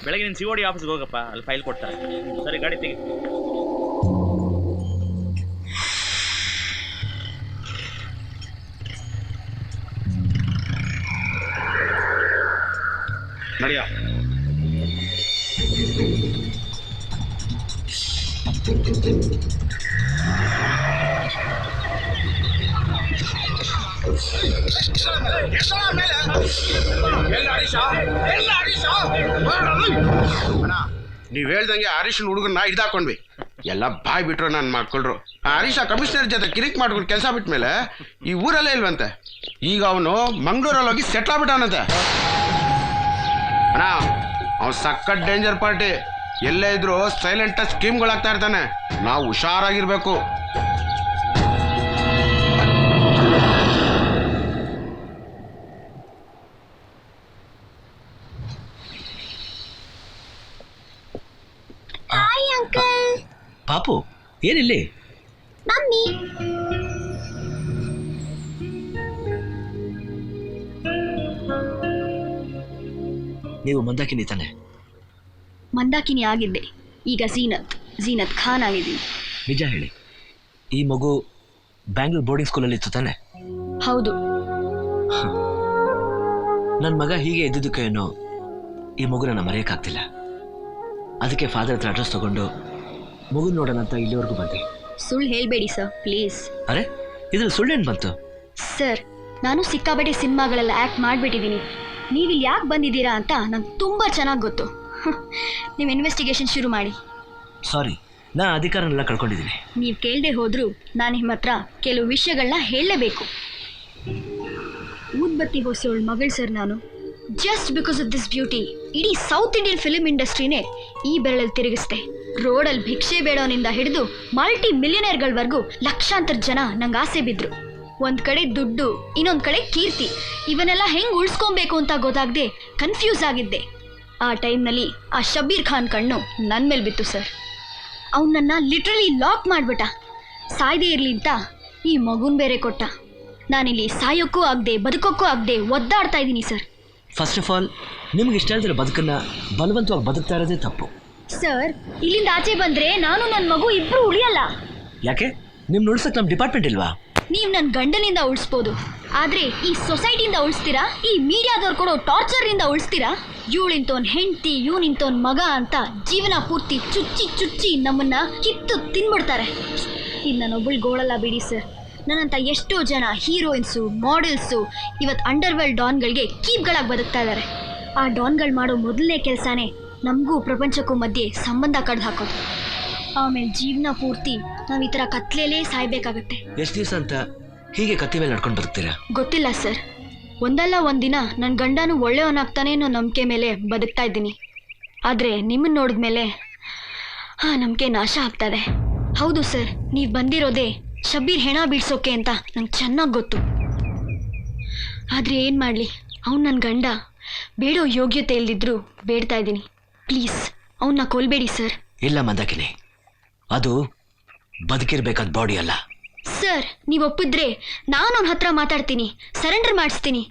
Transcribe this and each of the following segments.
ಬೆಳಗ್ಗೆ ನೀನು COD ಆಫೀಸ್ಗೆ ಹೋಗಪ್ಪ, ಅಲ್ಲಿ ಫೈಲ್ ಕೊಡ್ತಾರೆ. ಸರಿ, ಗಾಡಿ ತೆಗಿ. ನಡಿಯ. ನೀವ್ ಹೇಳ್ದಂಗೆ ಹರೀಶನ್ ಹುಡುಗನ್ನ ಹಿಡ್ದಾಕೊಂಡ್ವಿ. ಎಲ್ಲ ಬಾಯ್ ಬಿಟ್ರು ನಾನು ಮಾಡ್ಕೊಳ್ರು. ಹರೀಶ ಕಮಿಷನರ್ ಜೊತೆ ಕಿರಿಕ್ ಮಾಡ್ಕೊಂಡು ಕೆಲಸ ಬಿಟ್ಮೇಲೆ ಈ ಊರಲ್ಲೇ ಇಲ್ವಂತೆ. ಈಗ ಅವನು ಮಂಗ್ಳೂರಲ್ಲಿ ಹೋಗಿ ಸೆಟ್ಲ್ ಆಗ್ಬಿಟ್ಟವನಂತೆ. ಅಣ್ಣ, ಅವ್ನು ಸಖತ್ ಡೇಂಜರ್ ಪಾರ್ಟಿ. ಎಲ್ಲೇ ಇದ್ರು ಸೈಲೆಂಟ್ ಸ್ಕೀಮ್ಗಳಾಗ್ತಾ ಇರ್ತಾನೆ. ನಾವು ಹುಷಾರಾಗಿರ್ಬೇಕು. Hi uncle. ಪಾಪು, ಏನಿಲ್ಲಿ? ಮಮ್ಮಿ. ನೀವು ಮಂದಾಕಿನಿ ತಾನೆ? ಮಂದಾಕಿನಿ ಆಗಿದ್ದೆ, ಈಗ ಝೀನತ್ ಖಾನ್ ಆಗಿದ್ದೀನಿ. ನಿಜ ಹೇಳಿ, ಈ ಮಗು ಬ್ಯಾಂಗ್ಳೂರ್ ಬೋರ್ಡಿಂಗ್ ಸ್ಕೂಲಲ್ಲಿ ಇತ್ತು ತಾನೆ? ಹೌದು. ನನ್ನ ಮಗ ಹೀಗೆ ಇದ್ದುದಕ್ಕೇನೋ ಈ ಮಗು ನನ್ನ ಮರೆಯೋಕ್ಕಾಗ್ತಿಲ್ಲ. ಅದಕ್ಕೆ ಫಾದರ್ ಹತ್ರ ಅಡ್ರೆಸ್ ತಗೊಂಡು ಮಗು ನೋಡೋಣ ಅಂತ ಇಲ್ಲಿವರೆಗೂ ಬಂದೆ. ಸುಳ್ಳು ಹೇಳಬೇಡಿ ಸರ್, ಪ್ಲೀಸ್. ಅರೆ, ಇದ್ರಲ್ಲಿ ಸುಳ್ಳೇನು ಬಂತು? ಸರ್, ನಾನು ಸಿಕ್ಕಾಬಟ್ಟೆ ಸಿನಿಮಾಗಳೆಲ್ಲ ಆ್ಯಕ್ಟ್ ಮಾಡಿಬಿಟ್ಟಿದ್ದೀನಿ. ನೀವಿಲ್ಲಿ ಯಾಕೆ ಬಂದಿದ್ದೀರಾ ಅಂತ ನಂಗೆ ತುಂಬ ಚೆನ್ನಾಗಿ ಗೊತ್ತು. ನೀವು ಇನ್ವೆಸ್ಟಿಗೇಷನ್ ಶುರು ಮಾಡಿ. ಸಾರಿ, ನಾ ಅಧಿಕಾರನೆಲ್ಲ ಕಳ್ಕೊಂಡಿದ್ದೀನಿ. ನೀವು ಕೇಳದೆ ಹೋದರೂ ನಾನು ನಿಮ್ಮ ಹತ್ರ ಕೆಲವು ವಿಷಯಗಳನ್ನ ಹೇಳಲೇಬೇಕು. ಊದ್ಬತ್ತಿ ಹೊಸೋಳ್ ಮಗಳು ಸರ್ ನಾನು. Just because of this beauty ಇಡೀ ಸೌತ್ ಇಂಡಿಯನ್ ಫಿಲ್ಮ್ ಇಂಡಸ್ಟ್ರಿನೇ ಈ ಬೆರಳಲ್ಲಿ ತಿರುಗಿಸ್ತೆ. ರೋಡಲ್ಲಿ ಭಿಕ್ಷೆ ಬೇಡೋನಿಂದ ಹಿಡಿದು ಮಲ್ಟಿ ಮಿಲಿಯನೇರ್ಗಳವರೆಗೂ ಲಕ್ಷಾಂತರ ಜನ ನಂಗೆ ಆಸೆ ಬಿದ್ರು. ಒಂದು ಕಡೆ ದುಡ್ಡು, ಇನ್ನೊಂದು ಕಡೆ ಕೀರ್ತಿ, ಇವನ್ನೆಲ್ಲ ಹೆಂಗೆ ಉಳಿಸ್ಕೊಬೇಕು ಅಂತ ಗೊತ್ತಾಗದೆ ಕನ್ಫ್ಯೂಸ್ ಆಗಿದ್ದೆ. ಆ ಟೈಮ್ನಲ್ಲಿ ಆ ಶಬೀರ್ ಖಾನ್ ಕಣ್ಣು ನನ್ನ ಮೇಲೆ ಬಿತ್ತು ಸರ್. ಅವನನ್ನ ಲಿಟ್ರಲಿ ಲಾಕ್ ಮಾಡಿಬಿಟ್ಟ. ಸಾಯ್ದೇ ಇರಲಿ ಅಂತ ಈ ಮಗುನ್ ಬೇರೆ ಕೊಟ್ಟ. ನಾನಿಲ್ಲಿ ಸಾಯೋಕ್ಕೂ ಆಗದೆ ಬದುಕೋಕ್ಕೂ ಆಗದೆ ಒದ್ದಾಡ್ತಾ ಇದ್ದೀನಿ ಸರ್. ಫಸ್ಟ್ ಆಫ್ ಆಲ್, ನಿಮ್ಗೆ ಇಷ್ಟ ಇಲ್ದಿರೋ ಬದುಕನ್ನ ಬಲವಂತವಾಗಿ ಬದುಕ್ತಾ ಇರೋದೇ ತಪ್ಪು. ಸರ್, ಇಲ್ಲಿಂದ ಆಚೆ ಬಂದರೆ ನಾನು ನನ್ನ ಮಗು ಇಬ್ಬರು ಉಳಿಯಲ್ಲ. ಯಾಕೆ? ನಿಮ್ನ ಉಳ್ಸಕ್ಕೆ ನಮ್ಮ ಡಿಪಾರ್ಟ್ಮೆಂಟ್ ಇಲ್ವಾ? ನೀವು ನನ್ನ ಗಂಡನಿಂದ ಉಳಿಸ್ಬೋದು, ಆದರೆ ಈ ಸೊಸೈಟಿಯಿಂದ ಉಳಿಸ್ತೀರಾ? ಈ ಮೀಡಿಯಾದವ್ರು ಕೊಡೋ ಟಾರ್ಚರಿಂದ ಉಳಿಸ್ತೀರಾ? ಇವಳಿಂತೋನ್ ಹೆಂಡತಿ, ಇವನಿಂತೋನ್ ಮಗ ಅಂತ ಜೀವನ ಪೂರ್ತಿ ಚುಚ್ಚಿ ಚುಚ್ಚಿ ನಮ್ಮನ್ನ ಕಿತ್ತು ತಿನ್ಬಿಡ್ತಾರೆ. ಇದು ನನ್ನೊಬ್ಬಳು ಗೋಳಲ್ಲ ಬಿಡಿ ಸರ್. ನನ್ನಂಥ ಎಷ್ಟೋ ಜನ ಹೀರೋಯಿನ್ಸು, ಮಾಡೆಲ್ಸು ಇವತ್ತು ಅಂಡರ್ವರ್ಲ್ಡ್ ಡಾನ್ಗಳಿಗೆ ಕೀಪ್ಗಳಾಗಿ ಬದುಕ್ತಾ ಇದ್ದಾರೆ. ಆ ಡಾನ್ಗಳು ಮಾಡೋ ಮೊದಲನೇ ಕೆಲಸನೇ ನಮಗೂ ಪ್ರಪಂಚಕ್ಕೂ ಮಧ್ಯೆ ಸಂಬಂಧ ಕಡ್ದು ಹಾಕೋದು. ಆಮೇಲೆ ಜೀವನ ಪೂರ್ತಿ ನಾವು ಈ ಥರ ಕತ್ಲೆಲೇ ಸಾಯ್ಬೇಕಾಗತ್ತೆ. ಎಷ್ಟು ದಿವಸ ಅಂತ ಹೀಗೆ ಕತ್ತಿ ಮೇಲೆ ನಡ್ಕೊಂಡು ಬದುಕ್ತೀರಾ? ಗೊತ್ತಿಲ್ಲ ಸರ್. ಒಂದಲ್ಲ ಒಂದಿನ ನನ್ನ ಗಂಡನೂ ಒಳ್ಳೆಯವನಾಗ್ತಾನೆ ಅನ್ನೋ ನಂಬಿಕೆ ಮೇಲೆ ಬದುಕ್ತಾ ಇದ್ದೀನಿ. ಆದರೆ ನಿಮ್ಮನ್ನು ನೋಡಿದ್ಮೇಲೆ ಆ ನಂಬಿಕೆ ನಾಶ ಆಗ್ತದೆ. ಹೌದು ಸರ್, ನೀವು ಬಂದಿರೋದೇ ಶಬೀರ್ ಹೆಣ ಬೀಳ್ಸೋಕೆ ಅಂತ ನಂಗೆ ಚೆನ್ನಾಗಿ ಗೊತ್ತು. ಆದರೆ ಏನು ಮಾಡಲಿ, ಅವ್ನು ನನ್ನ ಗಂಡ. ಬೇಡೋ ಯೋಗ್ಯತೆ ಇಲ್ದಿದ್ರು ಬೇಡ್ತಾ ಇದ್ದೀನಿ. ಪ್ಲೀಸ್ ಅವನ್ನ ಕೊಲ್ಬೇಡಿ ಸರ್. ಇಲ್ಲ ಮಂದಾಕಿನಿ, ಅದು ಬದುಕಿರ್ಬೇಕಾದ ಬಾಡಿ ಅಲ್ಲ. ಸರ್, ನೀವು ಒಪ್ಪಿದ್ರೆ ನಾನು ಅವನ ಹತ್ರ ಮಾತಾಡ್ತೀನಿ, ಸರೆಂಡರ್ ಮಾಡಿಸ್ತೀನಿ.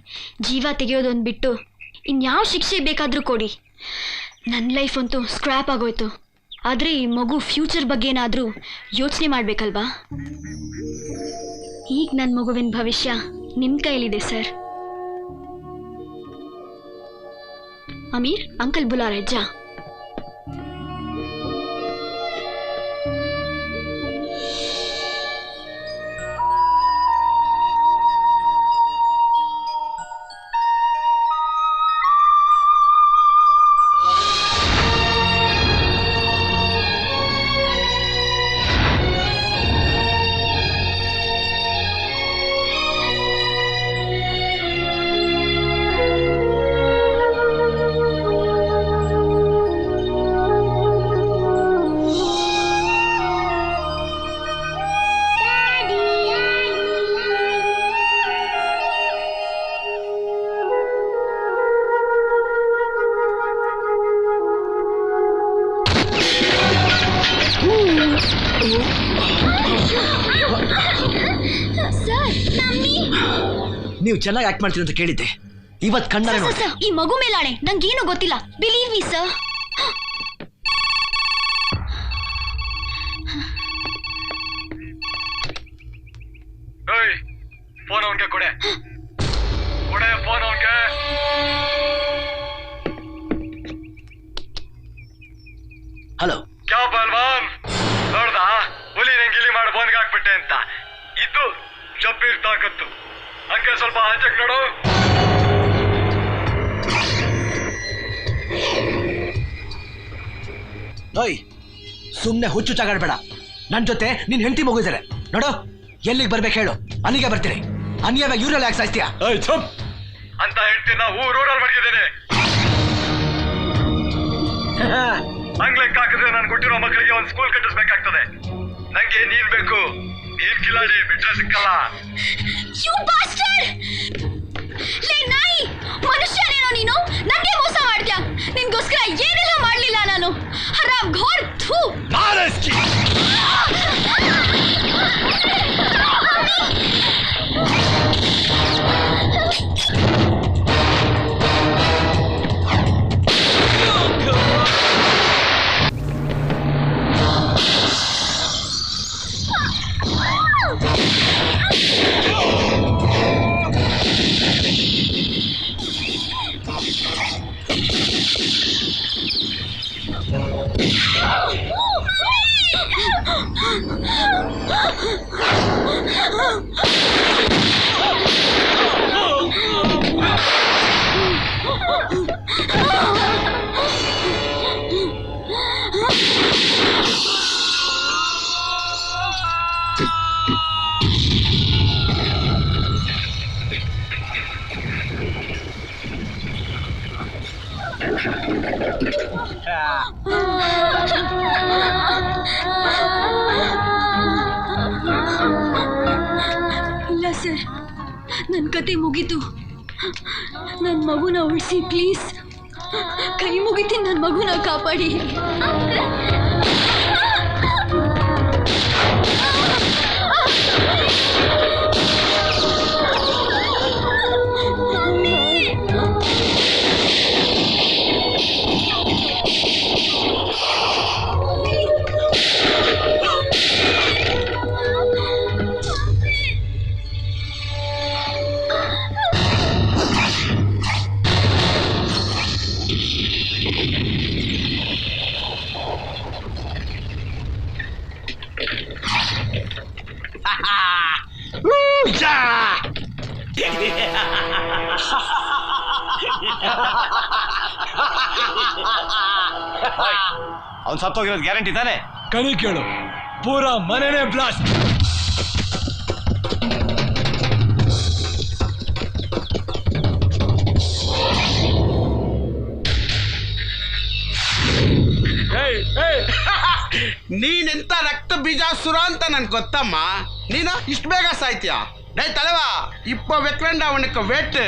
ಜೀವ ತೆಗೆಯೋದೊಂದು ಬಿಟ್ಟು ಇನ್ಯಾವ ಶಿಕ್ಷೆ ಬೇಕಾದರೂ ಕೊಡಿ. ನನ್ನ ಲೈಫ್ ಅಂತೂ ಸ್ಕ್ರ್ಯಾಪ್ ಆಗೋಯ್ತು. ಆದರೆ ಈ ಮಗು ಫ್ಯೂಚರ್ ಬಗ್ಗೆ ಏನಾದರೂ ಯೋಚನೆ ಮಾಡಬೇಕಲ್ವಾ? ಈಗ ನನ್ನ ಮಗುವಿನ ಭವಿಷ್ಯ ನಿಮ್ಮ ಕೈಲಿದೆ ಸರ್. ಅಮೀರ್, ಅಂಕಲ್ ಬುಲಾ ರहे जा. ನೀವು ಚೆನ್ನಾಗಿ ಆಕ್ಟ್ ಮಾಡ್ತೀರಿ ಅಂತ ಕೇಳಿದ್ದೆ. ಇವತ್ತು ಕಣ್ಣಾರೆ ನೋಡಿ. ಈ ಮಗು ಮೇಲಾಣೆ, ನಂಗೇನು ಗೊತ್ತಿಲ್ಲ. Believe me sir. ಫೋನ್ ಅವನ್ಗೆ ಕೊಡೆ ಫೋನ್ ಅವನ್ಗೆ. ಹಲೋ. ಕ್ಯಾ ಬಲ್ವಾನ್, ನೋಡ್ದ ಹುಲಿ ನಂಗಿಲಿ ಮಾಡಿ ಬೋನ್ಗೆ ಹಾಕ್ಬಿಟ್ಟೆ ಅಂತ. ಇದು ಶಬ್ಬೀರ್ ತಾಕತ್ತು. ಹಂಗೆ ಸ್ವಲ್ಪ ಆಚೆಗೆ ನೋಡು. ಓಯ್, ಸುಮ್ನೆ ಹುಚ್ಚು ಚಾಗಾಡ್ಬೇಡ. ನನ್ ಜೊತೆ ನಿನ್ ಹೆಂಡತಿ ಮಗುಯಿದ್ದಾರೆ ನೋಡು. ಎಲ್ಲಿಗೆ ಬರ್ಬೇಕು ಹೇಳು, ಅಲ್ಲಿಗೆ ಬರ್ತೀನಿ. ಅನ್ಯವಾಗ ಇವ್ರೆಲ್ಲ ಯಾಕೆ ಸಾಯ್ತೀಯ? ಅಂತ ಹೇಳ್ತೀನಿ. ನಾವು ಊರಲ್ಲಿ ಮಡಗಿದ್ದೇನೆ. ಹಂಗ್ ಲೆಕ್ಕ ಹಾಕಿದ್ರೆ ನಾನು ಕೊಟ್ಟಿರೋ ಮಕ್ಕಳಿಗೆ ಒಂದು ಸ್ಕೂಲ್ ಕಟ್ಟಿಸ್ಬೇಕಾಗ್ತದೆ. ನಂಗೆ ನೀನ್ ಬೇಕು. ನೀನ್ ಕಿಲಾಡಿ ಬಿಟ್ರೆ ಸಿಕ್ಕಲ್ಲ. ನಾಯಿ ಮನುಷ್ಯನೇನೋ ನೀನು, ನಂಗೆ ಮೋಸ ಮಾಡ್ದ್ಯಾ. ನಿನ್ಗೋಸ್ಕರ ಏನೆಲ್ಲ ಮಾಡ್ಲಿಲ್ಲ ನಾನು. ಹರಾಮ್ ಘೋರ್ ಥೂ. ಇಲ್ಲ ಸರ್, ನನ್ನ ಕತೆ ಮುಗೀತು. ನನ್ನ ಮಗುನ ಉಳಿಸಿ ಪ್ಲೀಸ್. ಕೈ ಮುಗಿತೀನಿ, ನನ್ನ ಮಗುನ ಕಾಪಾಡಿ. ಅವ್ನು ಸತ್ತೋಗಿರೋದು ಗ್ಯಾರಂಟಿ ತಾನೆ? ಕಣಿ ಕೇಳು, ಪೂರಾ ಮನೆನೇ ಬ್ಲಾಸ್ಟ್. ನೀನೆಂತ ರಕ್ತ ಬೀಜಾಸುರ ಅಂತ ನನ್ ಗೊತ್ತಮ್ಮ. ನೀನು ಇಷ್ಟು ಬೇಗ ಸಾಯ್ತೀಯ? ಡೇ ತಲೆವಾ, ಇಪ್ಪ ವೆಕ್ರಂಡ ಅವನಕ್ಕೆ ವೇಟ್.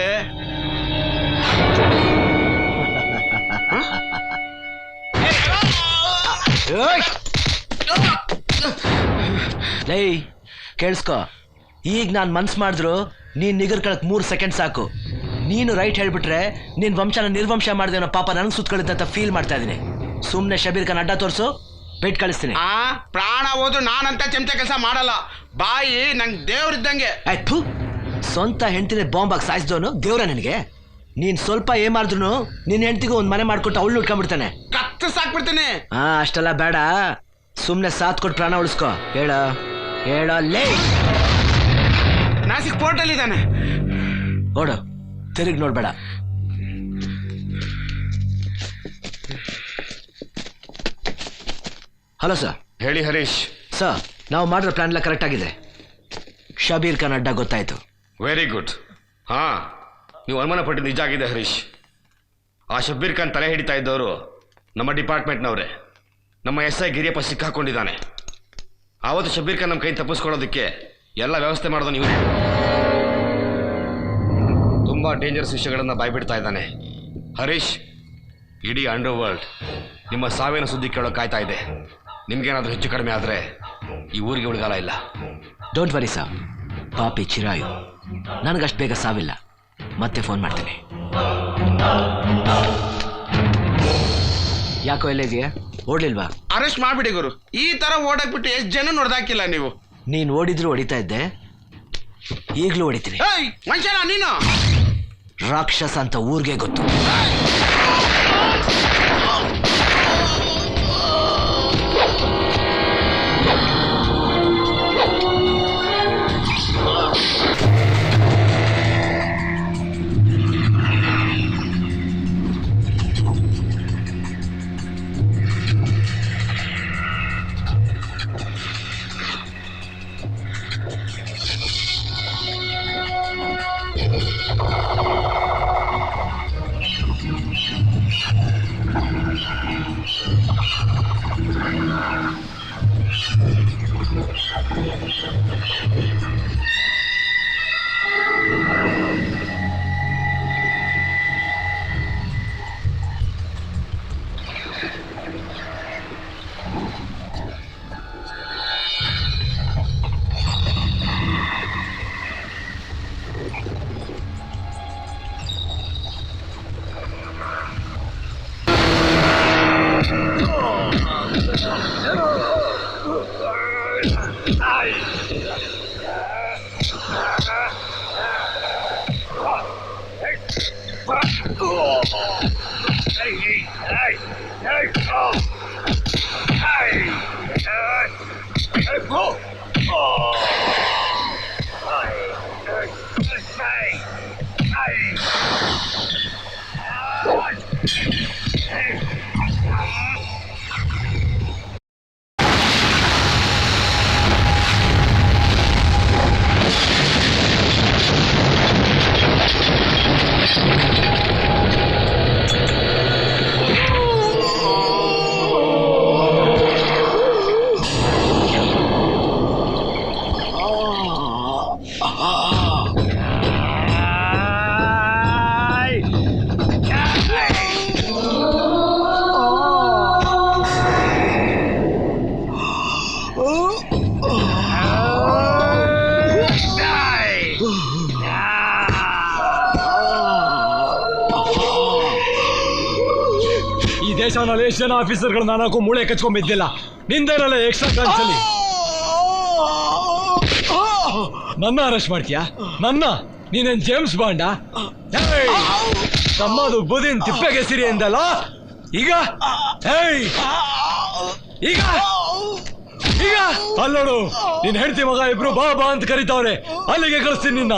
ಲೈ ಕೇಳಿಸ್ಕೊ, ಈಗ ನಾನು ಮನ್ಸು ಮಾಡಿದ್ರು ನೀನ್ ನಿಗರ್ಕೊಳಕ್ 3 ಸೆಕೆಂಡ್ ಸಾಕು. ನೀನು ರೈಟ್ ಹೇಳ್ಬಿಟ್ರೆ ನಿನ್ ವಂಶನ ನಿರ್ವಂಶ ಮಾಡಿದೇನೋ ಪಾಪ ನನಗೆ ಸುತ್ತಕೊಳ್ಳುತ್ತೆ ಅಂತ ಫೀಲ್ ಮಾಡ್ತಾ ಇದೀನಿ. ಸುಮ್ನೆ ಶಬೀರ್ ಖಾನ್ ಅಡ್ಡ ತೋರ್ಸು, ಬೆಟ್ ಕಳಿಸ್ತೀನಿ. ಪ್ರಾಣ ಹೋದ್ರು ನಾನಂತ ಚಮಚ ಕೆಲಸ ಮಾಡಲ್ಲ. ಬಾಯಿ ನಂಗೆ ದೇವ್ರಿದ್ದಂಗೆ. ಆಯ್ತು, ಸ್ವಂತ ಹೆಂಡತಿನೇ ಬಾಂಬಾಗಿ ಸಾಯಿಸಿದವನು ದೇವ್ರ ನಿನಗೆ? ನೀನ್ ಸ್ವಲ್ಪ ಏಮಾರ್ದ್ರು ನಿನ್ ಹೆಂಡತಿಗೂ ಒಂದ್ ಮನೆ ಮಾಡ್ಕೊಟ್ಟು ಅವಳು ಉಟ್ಕೊಂಡ್ಬಿಡ್ತಾನೆ. ಕತ್ತು ಸಾಕ್ಬಿಡ್ತೀನಿ. ಅಷ್ಟೆಲ್ಲ ಬೇಡ, ಸುಮ್ನೆ ಸಾಥ್ ಕೊಟ್ಟು ಪ್ರಾಣ ಉಳಿಸ್ಕೊ. ಹೇಳ ಲೇ. ನಾಸಿಕ್ ಪೋರ್ಟ್ ಅಲ್ಲಿ ಇದ್ದಾನೆ. ಓಡು, ತಿರುಗಿ ನೋಡ್ಬೇಡ. Hello sir. ಹೇಳಿ ಹರೀಶ್. ಸರ್, ನಾವು ಮಾಡಿರೋ ಪ್ಲಾನ್ ಎಲ್ಲ ಕರೆಕ್ಟ್ ಆಗಿದೆ. ಶಬೀರ್ ಖಾನ್ ಅಡ್ಡ ಗೊತ್ತಾಯ್ತು. Very good. ಹಾ, ನೀವು ಅನುಮಾನ ಪಟ್ಟಿದ್ದು ನಿಜ ಆಗಿದೆ ಹರೀಶ್. ಆ ಶಬ್ಬೀರ್ ಖಾನ್ ತಲೆ ಹಿಡಿತಾ ಇದ್ದವರು ನಮ್ಮ ಡಿಪಾರ್ಟ್ಮೆಂಟ್ನವರೇ. ನಮ್ಮ SI ಗಿರಿಯಪ್ಪ ಸಿಕ್ಕಾಕೊಂಡಿದ್ದಾನೆ. ಆವತ್ತು ಶಬ್ಬೀರ್ ಖಾನ್ ನಮ್ಮ ಕೈ ತಪ್ಪಿಸ್ಕೊಳ್ಳೋದಕ್ಕೆ ಎಲ್ಲ ವ್ಯವಸ್ಥೆ ಮಾಡೋದು ನೀವು. ತುಂಬ ಡೇಂಜರಸ್ ವಿಷಯಗಳನ್ನು ಬಾಯ್ಬಿಡ್ತಾ ಇದ್ದಾನೆ ಹರೀಶ್. ಇಡೀ ಅಂಡರ್ ವರ್ಲ್ಡ್ ನಿಮ್ಮ ಸಾವಿನ ಸುದ್ದಿ ಕೇಳೋ ಕಾಯ್ತಾ ಇದೆ. ನಿಮ್ಗೇನಾದರೂ ಹೆಚ್ಚು ಕಡಿಮೆ ಆದರೆ ಈ ಊರಿಗೆ ಉಳಿಗಾಲ ಇಲ್ಲ. ಡೋಂಟ್ ವರಿ ಸರ್, ಪಾಪಿ ಚಿರಾಯು. ನನಗಷ್ಟು ಬೇಗ ಸಾವಿಲ್ಲ. ಮತ್ತೆ ಫೋನ್ ಮಾಡ್ತೀನಿ. ಯಾಕೋ ಎಲ್ಲ ಇದೆಯಾ ಓಡ್ಲಿಲ್ವಾ? ಅರೆಸ್ಟ್ ಮಾಡ್ಬಿಡಿ ಗುರು. ಈ ತರ ಓಡಾಕ್ಬಿಟ್ಟು ಎಷ್ಟು ಜನ ನೋಡ್ದಾಕಿಲ್ಲ ನೀವು. ನೀನ್ ಓಡಿದ್ರು ಹೊಡಿತಾ ಇದ್ದೆ, ಈಗ್ಲೂ ಹೊಡಿತೀನಿ. ಏಯ್ ಮನುಷ್ಯನ ನೀನು? ರಾಕ್ಷಸ ಅಂತ ಊರ್ಗೆ ಗೊತ್ತು. ದೇಶನಲ್ಲಿ ಎಷ್ಟು ಜನ ಆಫೀಸರ್ಗಳು ನಾಲ್ಕು ಮೂಳೆ ಕಚ್ಕೊಂಡ್ಬಿದ್ದಿಲ್ಲ. ನಿಂದೇನಲ್ಲ ಎಕ್ಸ್ಟ್ರಾ ಕಾನ್ಸಲ್ಲಿ ನನ್ನ ಅರೆಸ್ಟ್ ಮಾಡ್ತೀಯಾ? ನನ್ನ ನೀನೇನ್ ಜೇಮ್ಸ್ ಬಾಂಡಾ? ತಮ್ಮದು ಬುದಿನ್ ತಿಪ್ಪೆಗೆ ಸಿರಿ ಎಂದಲ್ಲ. ಈಗ ಈಗ ಈಗ ಅಲ್ಲೋಡು, ನಿನ್ ಹೆಂಡತಿ ಮಗ ಇಬ್ರು ಬಾ ಬಾ ಅಂತ ಕರೀತಾವ್ರೆ. ಅಲ್ಲಿಗೆ ಕಳಿಸ್ತೀನಿ ನಿನ್ನ.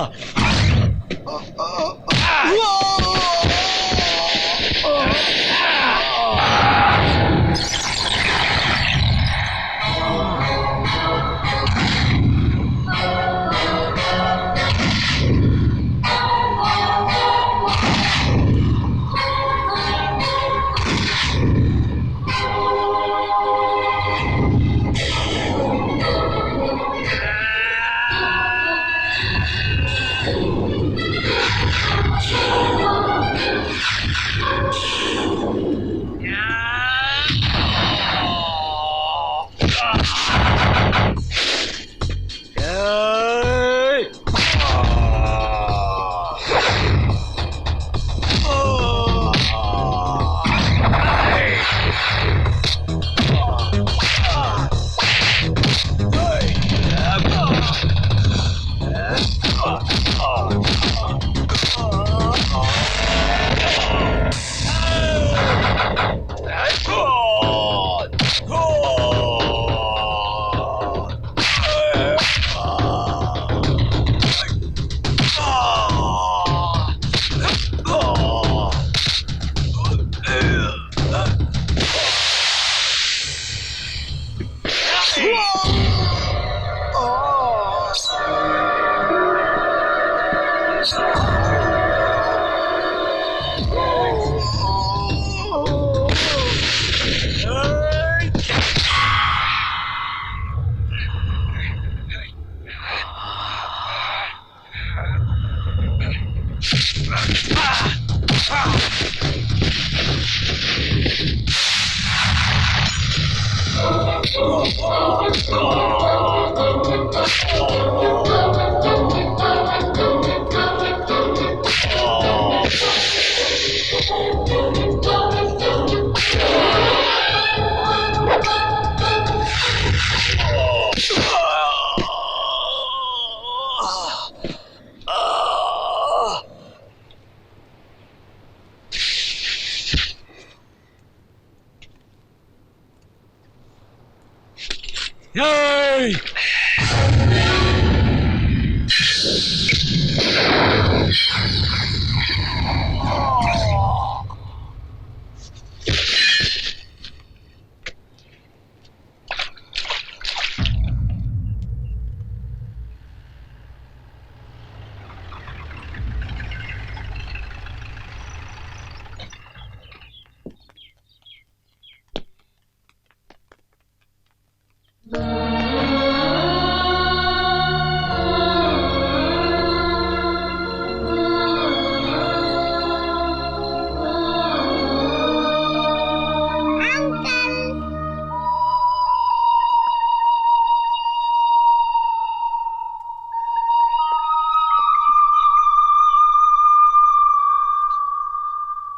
ಏಯ್!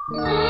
ಆ